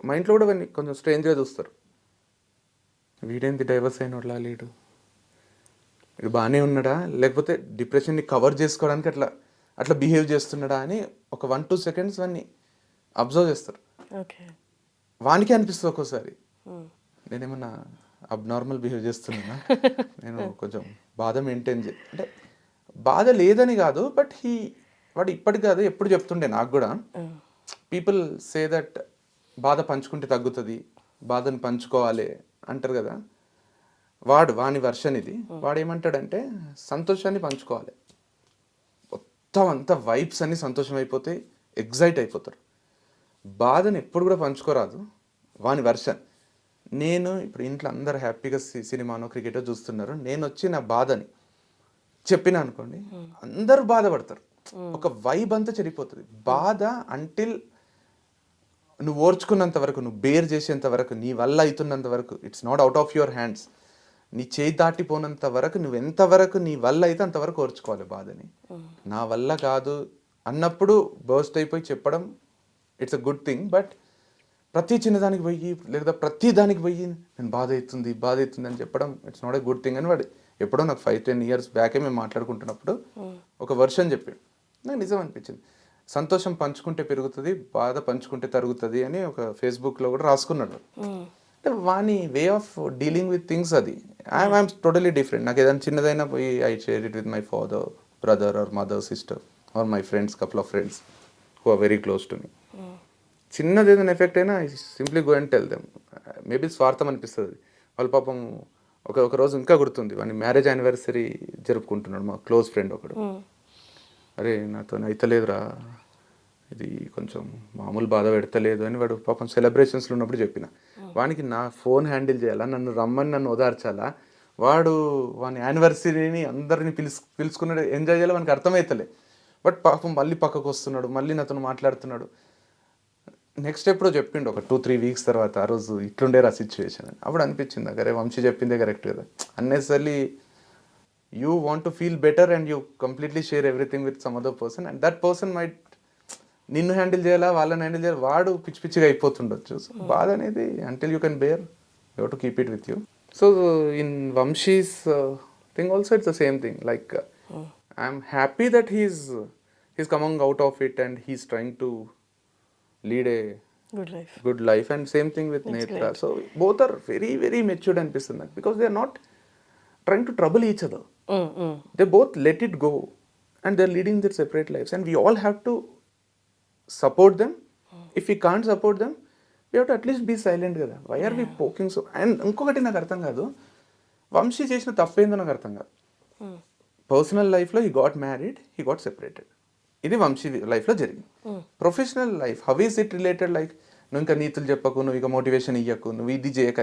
మా ఇంట్లో కూడా వాడిని కొంచెం స్ట్రేంజ్గా చూస్తారు. వీడేంటి డైవర్స్ అయినోడ్లా లేడు, వీడు బాగానే ఉన్నాడా, లేకపోతే డిప్రెషన్ని కవర్ చేసుకోవడానికి అట్లా అట్లా బిహేవ్ చేస్తున్నాడా అని ఒక 1-2 సెకండ్స్ వాడిని అబ్జర్వ్ చేస్తారు. ఓకే. వానికే అనిపిస్తుంది ఒక్కోసారి నేనేమన్నా అబ్నార్మల్ బిహేవ్ చేస్తున్నానా, నేను కొంచెం బాధ మెయింటైన్ అంటే బాధ లేదని కాదు, బట్ వాడు ఇప్పటికి కాదు ఎప్పుడు చెప్తుండే నాకు కూడా. పీపుల్ సే దట్ బాధ పంచుకుంటే తగ్గుతుంది, బాధను పంచుకోవాలి అంటారు కదా. వాని వర్షన్ ఇది. వాడు ఏమంటాడంటే సంతోషాన్ని పంచుకోవాలి, మొత్తం అంతా వైబ్స్ అన్ని సంతోషం అయిపోతే ఎగ్జైట్ అయిపోతారు. బాధను ఎప్పుడు కూడా పంచుకోరాదు, వాని వర్షన్. నేను ఇప్పుడు ఇంట్లో అందరు హ్యాపీగా సినిమానో క్రికెటో చూస్తున్నారు, నేను వచ్చి నా బాధని చెప్పినా అనుకోండి, అందరూ బాధపడతారు, ఒక వైబ్ అంతా చెడిపోతుంది. బాధ అంటిల్ నువ్వు ఓర్చుకున్నంత వరకు, నువ్వు బేర్ చేసేంత వరకు, నీ వల్ల అవుతున్నంత వరకు, it's not out of your hands, నీ చేయి దాటిపోనంత వరకు నువ్వు ఎంతవరకు నీ వల్ల అయితే అంతవరకు ఓర్చుకోవాలి బాధని. నా వల్ల కాదు అన్నప్పుడు బర్స్ట్ అయిపోయి చెప్పడం it's a good thing. But ప్రతి చిన్నదానికి పోయి లేదా ప్రతి దానికి పోయి నేను బాధ అవుతుంది అని చెప్పడం it's not a good thing అని వాడు ఎప్పుడో నాకు 5-10 years బ్యాకే మేము మాట్లాడుకుంటున్నప్పుడు ఒక వర్షన్ చెప్పాడు, నాకు నిజం అనిపించింది. సంతోషం పంచుకుంటే పెరుగుతుంది, బాధ పంచుకుంటే తరుగుతుంది అని ఒక ఫేస్బుక్లో కూడా రాసుకున్నాడు. అంటే వాని way of dealing with things అది. I'm totally different. నాకు ఏదైనా చిన్నదైనా పోయి I share it with my father, brother or mother, sister or my friends, couple of friends who are very close to me. చిన్నది ఏదైనా ఎఫెక్ట్ అయినా I simply go and tell them. Maybe స్వార్థం అనిపిస్తుంది. వాళ్ళ పాపం ఒక రోజు ఇంకా గుర్తుంది, వాని మ్యారేజ్ యానివర్సరీ జరుపుకుంటున్నాడు మా క్లోజ్ ఫ్రెండ్ ఒకడు. అరే నాతో అయితలేదురా, ఇది కొంచెం మామూలు బాధ పెడతలేదు అని వాడు పాపం సెలబ్రేషన్స్లో ఉన్నప్పుడు చెప్పిన. వానికి నా ఫోన్ హ్యాండిల్ చేయాలా, నన్ను ఓదార్చాలా, వాని యానివర్సరీని అందరిని పిలుచుకున్నాడు, ఎంజాయ్ చేయాలి, వానికి అర్థమవుతలే. బట్ పాపం మళ్ళీ పక్కకు వస్తున్నాడు, మళ్ళీ నాతో మాట్లాడుతున్నాడు. నెక్స్ట్ ఎప్పుడో చెప్పిండు ఒక 2-3 weeks తర్వాత, ఆ రోజు ఇట్లుండేరా సిచ్యువేషన్ అని. అప్పుడు అనిపించింది నాకు, అరే వంశీ చెప్పిందే కరెక్ట్ కదా. Unnecessary you want to feel better and you completely share everything with some other person, and that person might నిన్ను హ్యాండిల్ చేయాలా, వాళ్ళని హ్యాండిల్ చేయాలి, వాడు పిచ్చిగా అయిపోతుండొచ్చు. సో బాధ అనేది until you can bear, you have to keep it with you. So in Vamshi's thing also it's the same thing. Like I'm happy that he's coming out of it and he's trying to lead a good life, and same thing with Netra. Great. So both are very very matured అనిపిస్తుంది నాకు, because they are not trying to trouble each other. They both let it go and they are leading their separate lives, and we all have to support them. If we can't support them, we have to at least be silent కదా. Why are we poking so? And ఇంకొకటి నాకు అర్థం కాదు, వంశీ చేసిన తప్పేందో నాకు అర్థం కాదు. Personal లైఫ్లో he got married, he got separated. ఇది వంశీ లైఫ్లో జరిగింది. Professional life, how is it related? Like నువ్వు ఇంకా నీతులు చెప్పకు, నువ్వు ఇక మోటివేషన్ ఇయ్యకు, నువ్వు ఇది చేయక